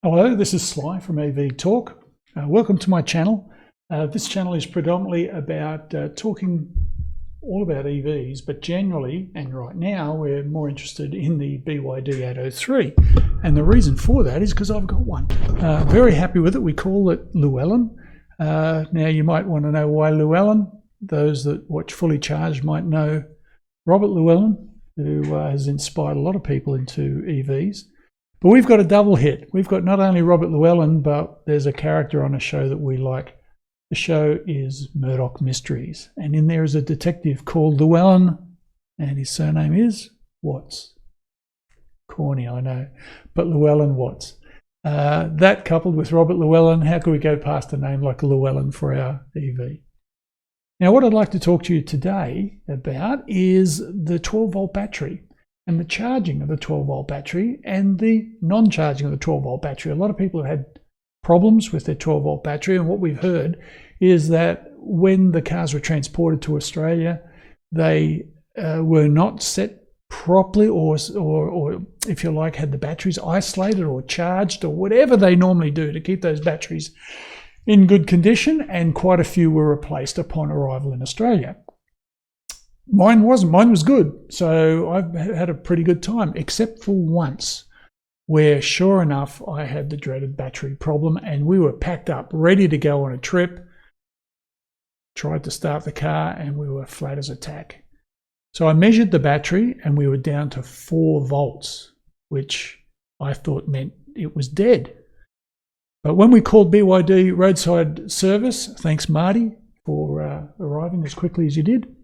Hello, this is Sly from EV Talk. Welcome to my channel. This channel is predominantly about talking all about EVs, but generally, and right now, we're more interested in the BYD Atto 3. And the reason for that is because I've got one. Very happy with it. We call it Llewellyn. Now, you might want to know why Llewellyn. Those that watch Fully Charged might know Robert Llewellyn, who has inspired a lot of people into EVs. But we've got a double hit. We've got not only Robert Llewellyn, but there's a character on a show that we like. The show is Murdoch Mysteries. And in there is a detective called Llewellyn, and his surname is Watts. Corny, I know, but Llewellyn Watts. That coupled with Robert Llewellyn, how could we go past a name like Llewellyn for our EV? Now, what I'd like to talk to you today about is the 12-volt battery, and the charging of the 12-volt battery and the non-charging of the 12-volt battery. A lot of people have had problems with their 12-volt battery, and what we've heard is that when the cars were transported to Australia, they were not set properly, or if you like, had the batteries isolated or charged or whatever they normally do to keep those batteries in good condition, and quite a few were replaced upon arrival in Australia. Mine wasn't. Mine was good. So I've had a pretty good time, except for once where, sure enough, I had the dreaded battery problem, and we were packed up, ready to go on a trip. Tried to start the car and we were flat as a tack. So I measured the battery and we were down to 4 volts, which I thought meant it was dead. But when we called BYD roadside service, thanks Marty for arriving as quickly as you did,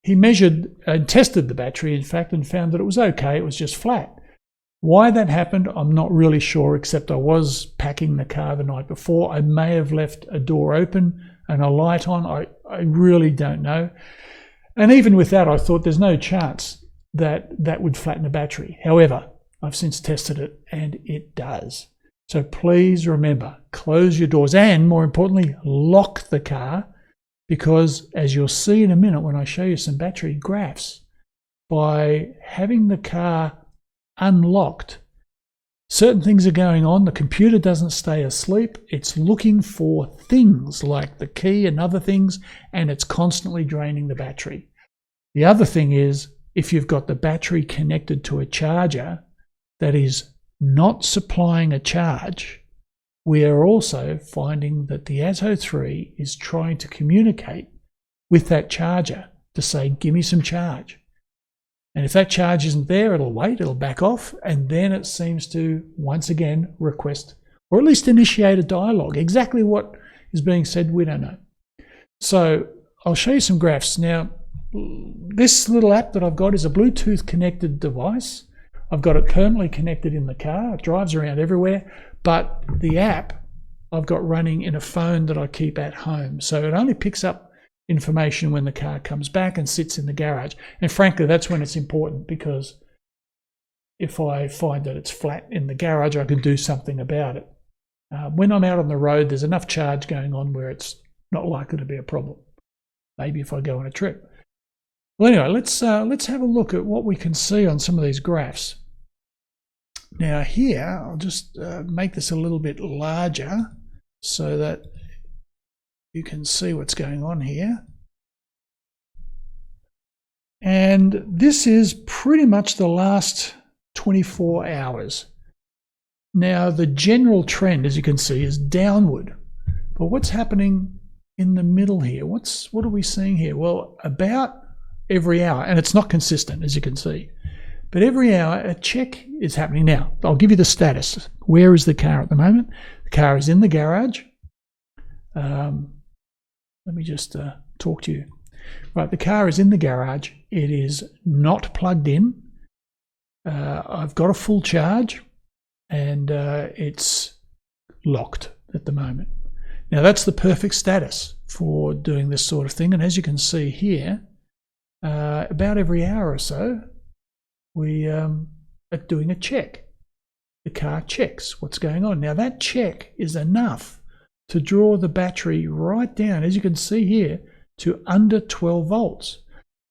he measured and tested the battery, in fact, and found that it was okay. It was just flat. Why that happened, I'm not really sure, except I was packing the car the night before. I may have left a door open and a light on. I really don't know. And even with that, I thought there's no chance that that would flatten the battery. However, I've since tested it and it does. So please remember, close your doors and, more importantly, lock the car. Because as you'll see in a minute when I show you some battery graphs, by having the car unlocked, certain things are going on. The computer doesn't stay asleep. It's looking for things like the key and other things, and it's constantly draining the battery. The other thing is, if you've got the battery connected to a charger that is not supplying a charge, we are also finding that the Atto 3 is trying to communicate with that charger to say, give me some charge. And if that charge isn't there, it'll wait, it'll back off, and then it seems to once again request, or at least initiate a dialogue. Exactly what is being said, we don't know. So I'll show you some graphs. Now, this little app that I've got is a Bluetooth connected device. I've got it permanently connected in the car. It drives around everywhere. But the app I've got running in a phone that I keep at home. So it only picks up information when the car comes back and sits in the garage. And frankly, that's when it's important, because if I find that it's flat in the garage, I can do something about it. When I'm out on the road, there's enough charge going on where it's not likely to be a problem. Maybe if I go on a trip. Well, anyway, let's have a look at what we can see on some of these graphs. Now here, I'll just make this a little bit larger so that you can see what's going on here. And this is pretty much the last 24 hours. Now the general trend, as you can see, is downward. But what's happening in the middle here? What are we seeing here? Well, about every hour, and it's not consistent, as you can see. But every hour, a check is happening. Now, I'll give you the status. Where is the car at the moment? The car is in the garage. Let me just talk to you. Right, the car is in the garage. It is not plugged in. I've got a full charge, and it's locked at the moment. Now, that's the perfect status for doing this sort of thing. And as you can see here, about every hour or so, we are doing a check. The car checks what's going on. Now that check is enough to draw the battery right down, as you can see here, to under 12 volts.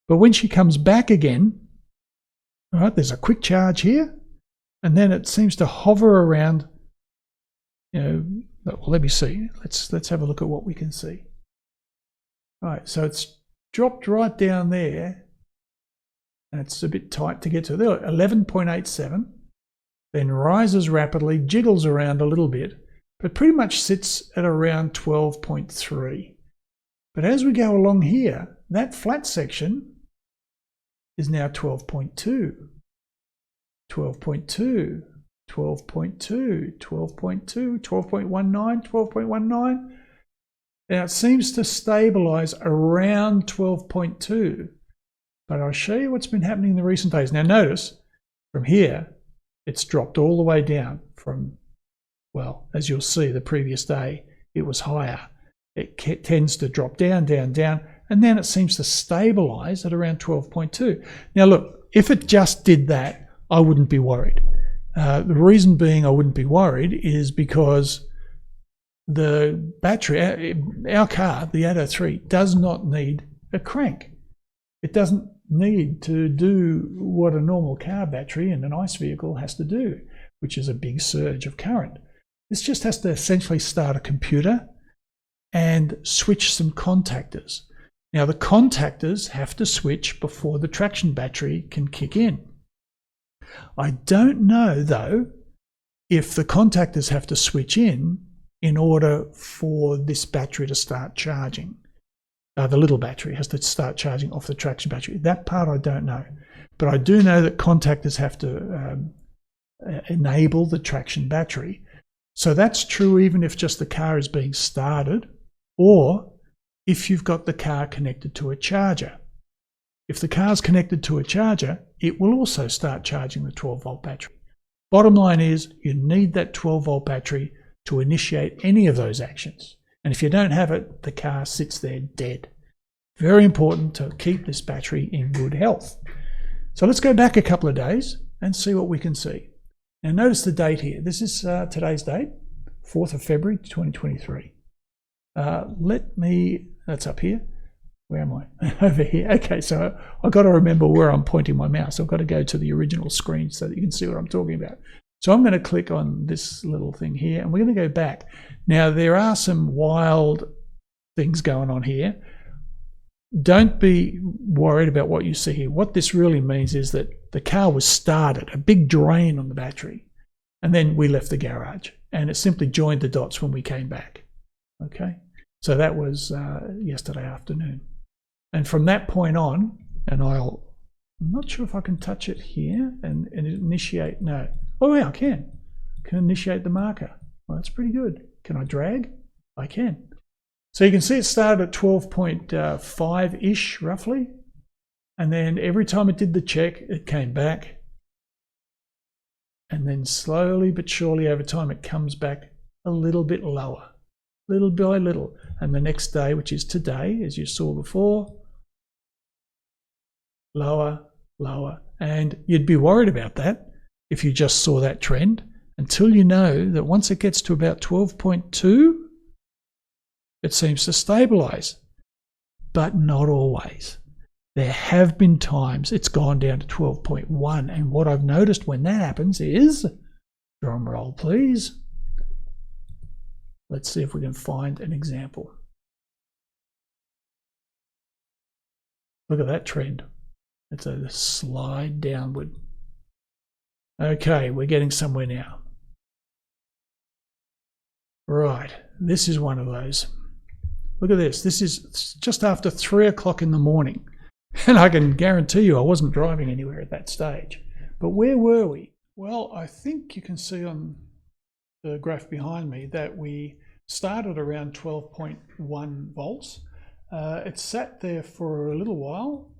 But when she comes back again, all right, there's a quick charge here, and then it seems to hover around well, let me see. Let's have a look at what we can see. Right, so it's dropped right down there, and it's a bit tight to get to. There, 11.87, then rises rapidly, jiggles around a little bit, but pretty much sits at around 12.3. But as we go along here, that flat section is now 12.2, 12.2, 12.2, 12.2, 12.19, 12.19. Now it seems to stabilize around 12.2, but I'll show you what's been happening in the recent days. Now notice from here, it's dropped all the way down from, well, as you'll see, the previous day, it was higher. It tends to drop down, down, down, and then it seems to stabilize at around 12.2. Now look, if it just did that, I wouldn't be worried. The reason being I wouldn't be worried is because the battery, our car, the Atto 3, does not need a crank. It doesn't need to do what a normal car battery in an ICE vehicle has to do, which is a big surge of current. This just has to essentially start a computer and switch some contactors. Now the contactors have to switch before the traction battery can kick in. I don't know though if the contactors have to switch in order for this battery to start charging. The little battery has to start charging off the traction battery. That part I don't know. But I do know that contactors have to enable the traction battery. So that's true even if just the car is being started, or if you've got the car connected to a charger. If the car's connected to a charger, it will also start charging the 12-volt battery. Bottom line is you need that 12-volt battery to initiate any of those actions. And if you don't have it, the car sits there dead. Very important to keep this battery in good health. So let's go back a couple of days and see what we can see. Now notice the date here. This is today's date, 4th of February 2023. That's up here. Where am I? Over here. Okay, so I've got to remember where I'm pointing my mouse. I've got to go to the original screen so that you can see what I'm talking about. So I'm going to click on this little thing here, and we're going to go back. Now, there are some wild things going on here. Don't be worried about what you see here. What this really means is that the car was started, a big drain on the battery, and then we left the garage, and it simply joined the dots when we came back. Okay, so that was yesterday afternoon. And from that point on, and I'm not sure if I can touch it here and initiate, no. Oh yeah, I can initiate the marker. Well, that's pretty good. Can I drag? I can. So you can see it started at 12.5-ish roughly. And then every time it did the check, it came back. And then slowly but surely over time, it comes back a little bit lower, little by little. And the next day, which is today, as you saw before, lower, lower. And you'd be worried about that if you just saw that trend, until you know that once it gets to about 12.2, it seems to stabilize, but not always. There have been times it's gone down to 12.1, and what I've noticed when that happens is, drum roll please, let's see if we can find an example. Look at that trend. It's a slide downward. Okay, we're getting somewhere now. Right, this is one of those. Look at this. This is just after 3 o'clock in the morning. And I can guarantee you I wasn't driving anywhere at that stage. But where were we? Well, I think you can see on the graph behind me that we started around 12.1 volts. It sat there for a little while.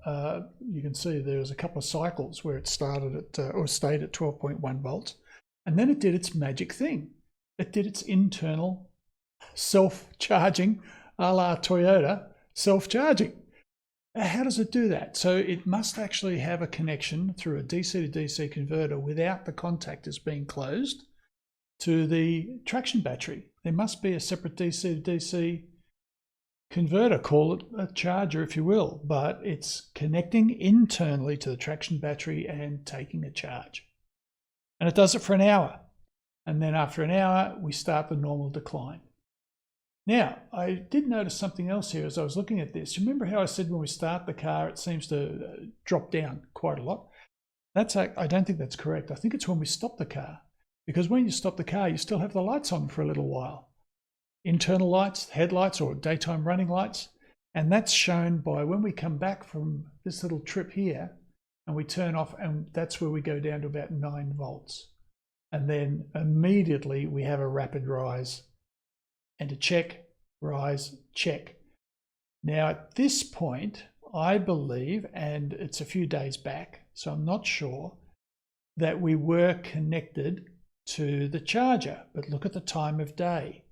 You can see there was a couple of cycles where it started at or stayed at 12.1 volts, and then it did its magic thing. It did its internal self-charging, a la Toyota self-charging. How does it do that? So it must actually have a connection through a DC to DC converter without the contactors being closed to the traction battery. There must be a separate DC to DC converter, call it a charger if you will, but it's connecting internally to the traction battery and taking a charge. And it does it for an hour. And then after an hour, we start the normal decline. Now, I did notice something else here as I was looking at this. Remember how I said when we start the car, it seems to drop down quite a lot? I don't think that's correct. I think it's when we stop the car. Because when you stop the car, you still have the lights on for a little while. Internal lights, headlights, or daytime running lights. And that's shown by when we come back from this little trip here and we turn off, and that's where we go down to about 9 volts. And then immediately we have a rapid rise and a check, rise, check. Now at this point, I believe, and it's a few days back, so I'm not sure, that we were connected to the charger. But look at the time of day.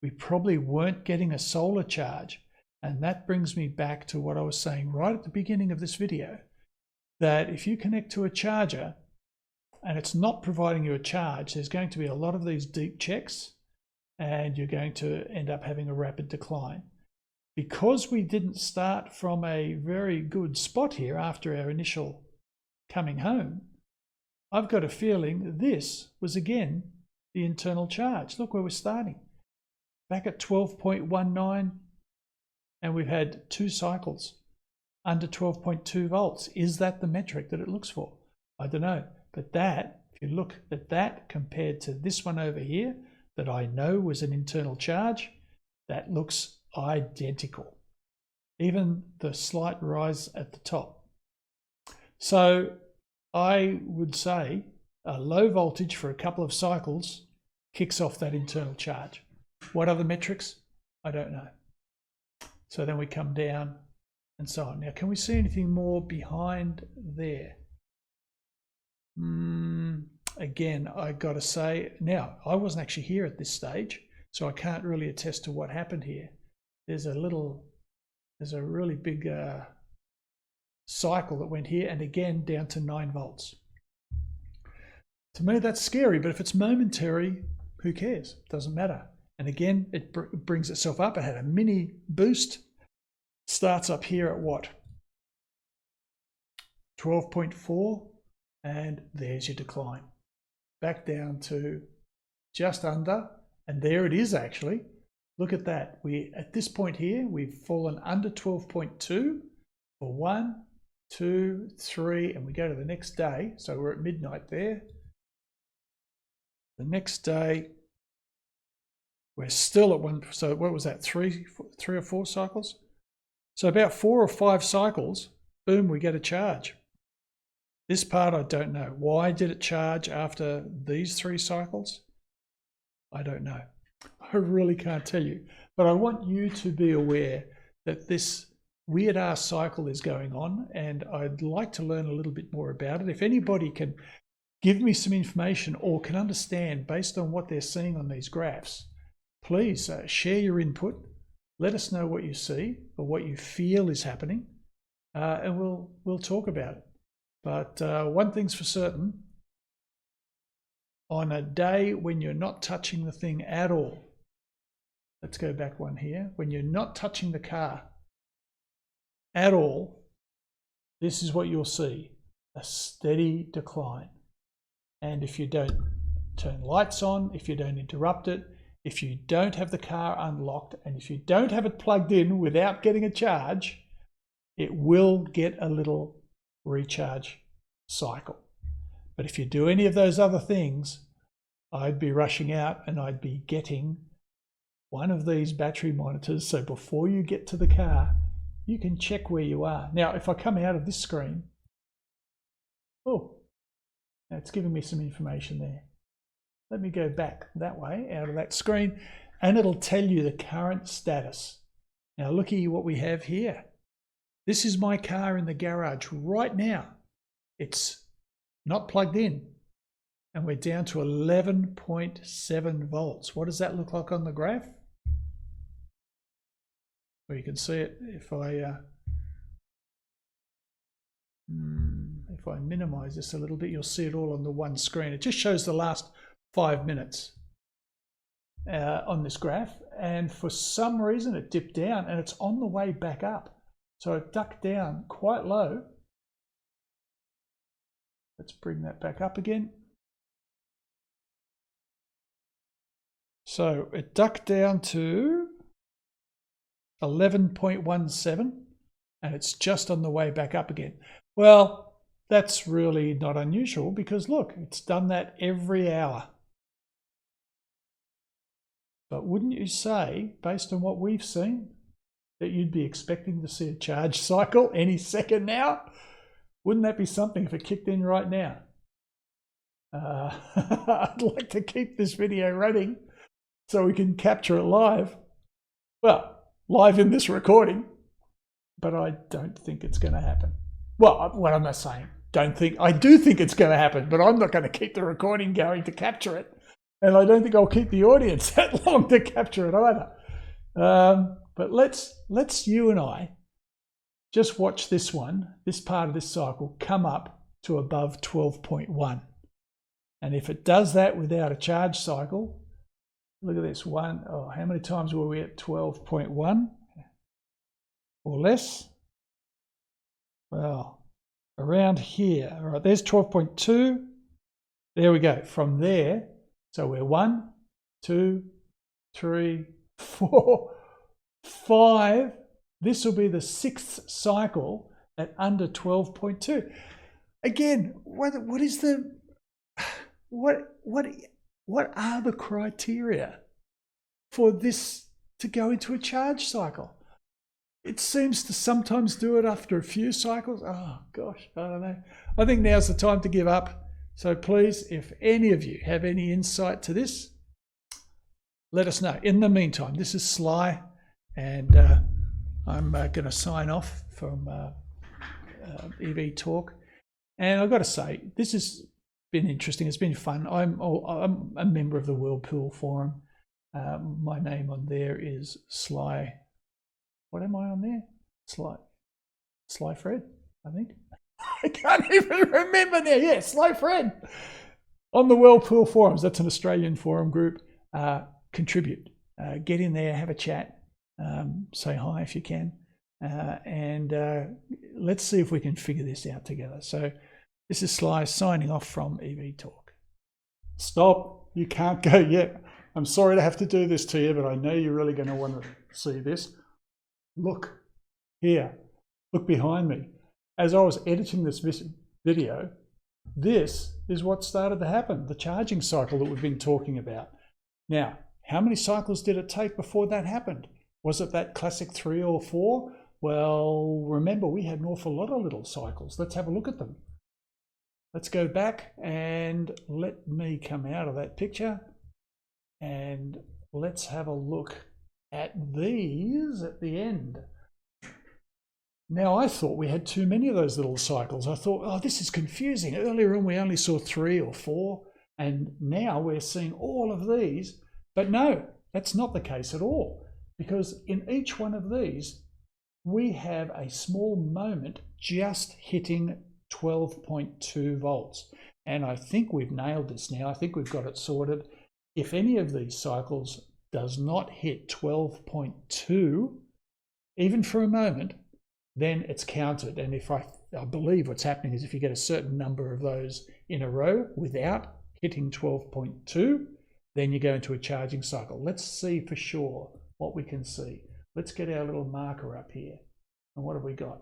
We probably weren't getting a solar charge. And that brings me back to what I was saying right at the beginning of this video, that if you connect to a charger and it's not providing you a charge, there's going to be a lot of these deep checks and you're going to end up having a rapid decline. Because we didn't start from a very good spot here after our initial coming home, I've got a feeling this was again the internal charge. Look where we're starting. Back at 12.19, and we've had 2 cycles under 12.2 volts. Is that the metric that it looks for? I don't know. But that, if you look at that compared to this one over here, that I know was an internal charge, that looks identical. Even the slight rise at the top. So I would say a low voltage for a couple of cycles kicks off that internal charge. What other metrics? I don't know. So then we come down and so on. Now, can we see anything more behind there? Again, I got to say, now I wasn't actually here at this stage, so I can't really attest to what happened here. There's a really big cycle that went here, and again down to 9 volts. To me, that's scary, but if it's momentary, who cares? Doesn't matter. And again, it brings itself up. It had a mini boost. Starts up here at what? 12.4, and there's your decline. Back down to just under, and there it is actually. Look at that. At this point here, we've fallen under 12.2 for 1, 2, 3, and we go to the next day. So we're at midnight there. The next day, we're still at 1. So what was that? 3 or 4 cycles? So about 4 or 5 cycles, boom, we get a charge. This part I don't know. Why did it charge after these 3 cycles? I don't know. I really can't tell you. But I want you to be aware that this weird ass cycle is going on, and I'd like to learn a little bit more about it. If anybody can give me some information or can understand based on what they're seeing on these graphs, please share your input. Let us know what you see or what you feel is happening, and we'll talk about it. But one thing's for certain, on a day when you're not touching the thing at all, let's go back one here, when you're not touching the car at all, this is what you'll see, a steady decline. And if you don't turn lights on, if you don't interrupt it, if you don't have the car unlocked, and if you don't have it plugged in without getting a charge, it will get a little recharge cycle. But if you do any of those other things, I'd be rushing out and I'd be getting one of these battery monitors, so before you get to the car, you can check where you are. Now, if I come out of this screen, oh, it's giving me some information there. Let me go back that way, out of that screen, and it'll tell you the current status. Now, looky what we have here. This is my car in the garage right now. It's not plugged in, and we're down to 11.7 volts. What does that look like on the graph? Well, you can see it if I minimize this a little bit, you'll see it all on the one screen. It just shows the last 5 minutes on this graph, and for some reason it dipped down and it's on the way back up. So it ducked down quite low. Let's bring that back up again. So it ducked down to 11.17 and it's just on the way back up again. Well, that's really not unusual because look, it's done that every hour. But wouldn't you say, based on what we've seen, that you'd be expecting to see a charge cycle any second now? Wouldn't that be something if it kicked in right now? I'd like to keep this video running so we can capture it live. Well, live in this recording, but I don't think it's going to happen. Well, what am I saying? I do think it's going to happen, but I'm not going to keep the recording going to capture it. And I don't think I'll keep the audience that long to capture it either. But let's you and I just watch this part of this cycle come up to above 12.1. And if it does that without a charge cycle, look at this how many times were we at 12.1 or less? Well, around here. All right, there's 12.2. There we go. From there, so we're 1, 2, 3, 4, 5. This will be the 6th cycle at under 12.2. Again, what are the criteria for this to go into a charge cycle? It seems to sometimes do it after a few cycles. Oh gosh, I don't know. I think now's the time to give up. So please, if any of you have any insight to this, let us know. In the meantime, this is Sly, and I'm going to sign off from EV Talk. And I've got to say, this has been interesting. It's been fun. I'm a member of the Whirlpool Forum. My name on there is Sly. What am I on there? Sly Fred, I think. I can't even remember now. Yeah, Sly Fred. On the Whirlpool Forums, that's an Australian forum group. Contribute. Get in there, have a chat. Say hi if you can. And let's see if we can figure this out together. So this is Sly signing off from EV Talk. Stop. You can't go yet. I'm sorry to have to do this to you, but I know you're really going to want to see this. Look here. Look behind me. As I was editing this video, this is what started to happen, the charging cycle that we've been talking about. Now, how many cycles did it take before that happened? Was it that classic 3 or 4? Well, remember, we had an awful lot of little cycles. Let's have a look at them. Let's go back and let me come out of that picture. And let's have a look at these at the end. Now, I thought we had too many of those little cycles. I thought, oh, this is confusing. Earlier on, we only saw 3 or 4, and now we're seeing all of these. But no, that's not the case at all, because in each one of these, we have a small moment just hitting 12.2 volts. And I think we've nailed this now. I think we've got it sorted. If any of these cycles does not hit 12.2, even for a moment, then it's counted. And if I believe what's happening is if you get a certain number of those in a row without hitting 12.2, then you go into a charging cycle. Let's see for sure what we can see. Let's get our little marker up here. And what have we got?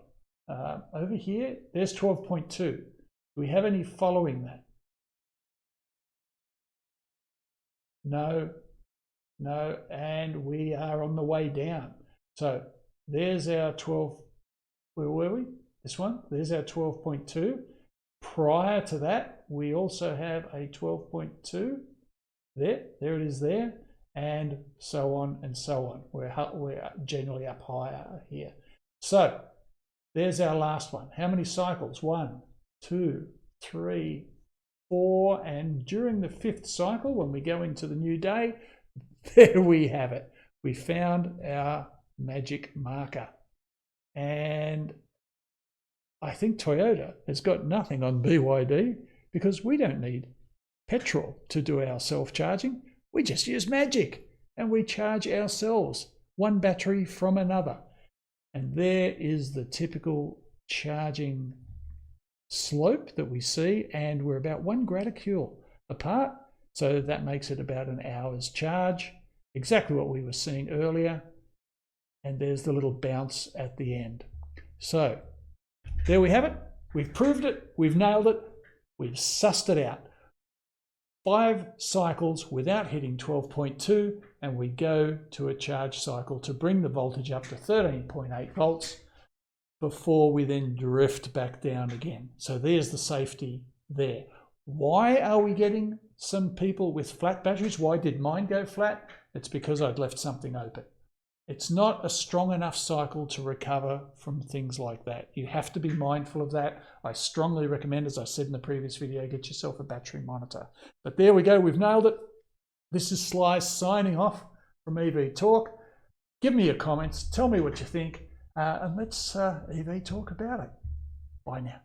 Over here, there's 12.2. Do we have any following that? No, and we are on the way down. So there's our 12. Where were we? This one. There's our 12.2. Prior to that, we also have a 12.2. There it is there, and so on and so on. We're generally up higher here. So there's our last one. How many cycles? 1, 2, 3, 4, and during the 5th cycle, when we go into the new day, there we have it. We found our magic marker. And I think Toyota has got nothing on BYD because we don't need petrol to do our self-charging. We just use magic and we charge ourselves, one battery from another. And there is the typical charging slope that we see, and we're about 1 graticule apart. So that makes it about an hour's charge. exactly what we were seeing earlier. And there's the little bounce at the end. So there we have it. We've proved it. We've nailed it. We've sussed it out. 5 cycles without hitting 12.2, and we go to a charge cycle to bring the voltage up to 13.8 volts before we then drift back down again. So there's the safety there. Why are we getting some people with flat batteries? Why did mine go flat? It's because I'd left something open. It's not a strong enough cycle to recover from things like that. You have to be mindful of that. I strongly recommend, as I said in the previous video, get yourself a battery monitor. But there we go, we've nailed it. This is Sly signing off from EV Talk. Give me your comments, tell me what you think, and let's EV talk about it. Bye now.